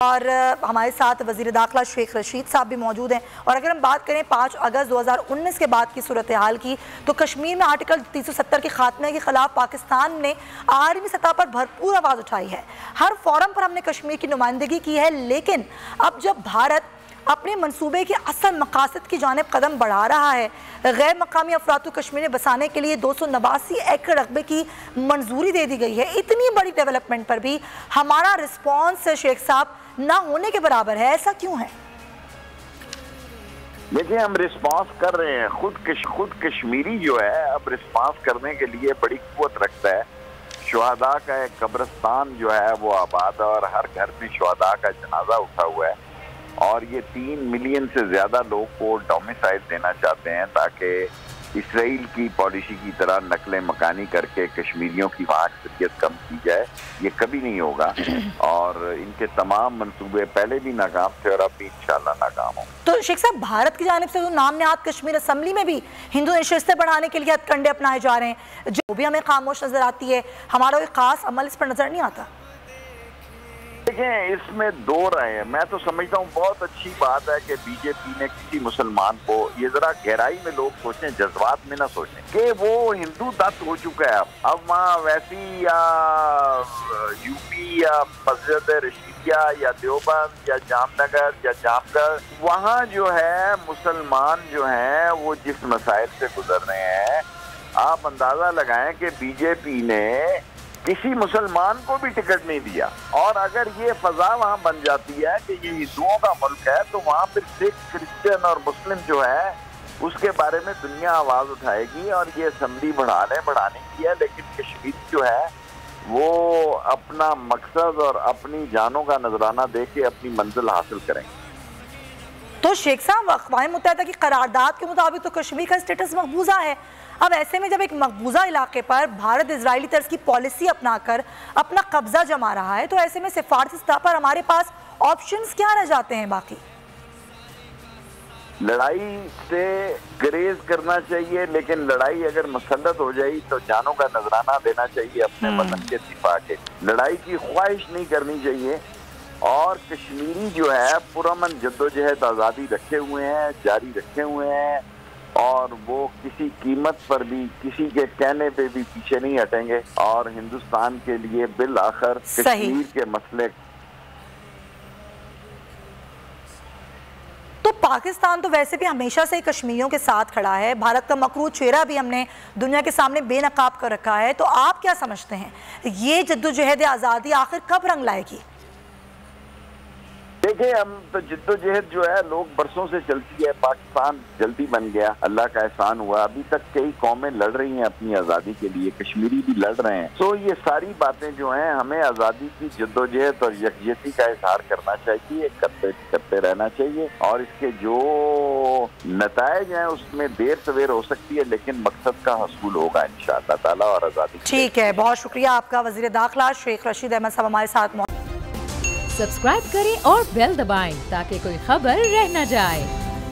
और हमारे साथ वज़ीर दाखिला शेख रशीद साहब भी मौजूद हैं। और अगर हम बात करें 5 अगस्त 2019 के बाद की सूरत हाल की, तो कश्मीर में आर्टिकल 370 के खात्मे के ख़िलाफ़ पाकिस्तान ने आलमी सतह पर भरपूर आवाज़ उठाई है। हर फोरम पर हमने कश्मीर की नुमाइंदगी की है, लेकिन अब जब भारत अपने मनसूबे के असल मकासद की जानिब कदम बढ़ा रहा है, गैर मकामी अफराद कश्मीर में बसाने के लिए 289 एकड़ रकबे की मंजूरी दे दी गई है, इतनी बड़ी डेवलपमेंट पर भी हमारा रिस्पॉन्स शेख साहब ना होने के बराबर है, ऐसा क्यों है? देखिए, हम रिस्पांस कर रहे हैं। खुद कश्मीरी जो है अब रिस्पांस करने के लिए बड़ी कुव्वत रखता है। शुहदा का एक कब्रिस्तान जो है वो आबाद है और हर घर में शुहदा का जनाजा उठा हुआ है और ये 3 मिलियन से ज्यादा लोग को डोमिसाइल देना चाहते हैं ताकि इसराइल की पॉलिसी की तरह नकले मकानी करके कश्मीरियों की वहाँ अक्सरियत कम की जाए। ये कभी नहीं होगा और इनके तमाम मंसूबे पहले भी नाकाम थे और अब भी इंशाल्लाह नाकाम होंगे। तो शेख साहब, भारत की जानिब से तो नाम नहाद कश्मीर असम्बली में भी हिंदू नशिस्तें बढ़ाने के लिए हथकंडे अपनाए जा रहे हैं, जो भी हमें खामोश नजर आती है। हमारा कोई खास अमल इस पर नजर नहीं आता। देखें, इसमें दो राय है। मैं तो समझता हूँ बहुत अच्छी बात है कि बीजेपी ने किसी मुसलमान को, ये जरा गहराई में लोग सोचें, जज्बात में ना सोचें कि वो हिंदू दत्त हो चुका है। अब वहाँ वैसी या यूपी या मस्जिद रशीदिया या देवबंद या जामनगर या जामगढ़, वहाँ जो है मुसलमान जो हैं वो जिस मसाइल से गुजर रहे हैं, आप अंदाजा लगाएं कि बीजेपी ने किसी मुसलमान को भी टिकट नहीं दिया। और अगर ये फजा वहाँ बन जाती है कि ये हिंदुओं का मुल्क है, तो वहाँ फिर सिख, क्रिश्चियन और मुस्लिम जो है उसके बारे में दुनिया आवाज उठाएगी और ये असम्बली बढ़ाने की है। लेकिन कश्मीर जो है वो अपना मकसद और अपनी जानों का नजराना दे के अपनी मंजिल हासिल करेंगे। तो शेख साहब, अक़वाम मुत्तहिदा की करारदाद के मुताबिक तो कश्मीर का स्टेटस मकबूजा है। अब ऐसे में जब एक मकबूजा इलाके पर भारत इजरायली तर्ज की पॉलिसी अपनाकर अपना कब्जा जमा रहा है, तो ऐसे में सिफारती सतह पर हमारे पास ऑप्शंस क्या रह जाते हैं बाकी? लड़ाई से ग्रेज करना चाहिए, लेकिन लड़ाई अगर मुसल्लत हो जाए तो जानों का नजराना देना चाहिए अपने वतन के दिफा के। लड़ाई की ख्वाहिश नहीं करनी चाहिए। और कश्मीरी जो है पुरअमन जद्दोजहद आज़ादी रखे हुए हैं, जारी रखे हुए हैं और वो किसी कीमत पर भी, किसी के कहने पे भी पीछे नहीं हटेंगे और हिंदुस्तान के लिए बिल आखिर कश्मीर के मसले। तो पाकिस्तान तो वैसे भी हमेशा से ही कश्मीरियों के साथ खड़ा है, भारत का मकरूज चेहरा भी हमने दुनिया के सामने बेनकाब कर रखा है। तो आप क्या समझते हैं, ये जद्दोजहद आज़ादी आखिर कब रंग लाएगी? देखिए, हम तो जिद्दोजहद जो है लोग बरसों से चलती है। पाकिस्तान जल्दी बन गया, अल्लाह का एहसान हुआ। अभी तक कई कौमें लड़ रही हैं अपनी आज़ादी के लिए, कश्मीरी भी लड़ रहे हैं। तो ये सारी बातें जो हैं, हमें आज़ादी की जिद्दोजहद और यकजहती का इजहार करना चाहिए, करते रहना चाहिए और इसके जो नताइज हैं उसमें देर सवेर हो सकती है, लेकिन मकसद का हसूल होगा इंशाअल्लाह ताला और आज़ादी। ठीक है, बहुत शुक्रिया आपका वज़ीर दाखिला शेख रशीद अहमद साहब हमारे साथ। सब्सक्राइब करें और बेल दबाएं ताकि कोई खबर रह न जाए।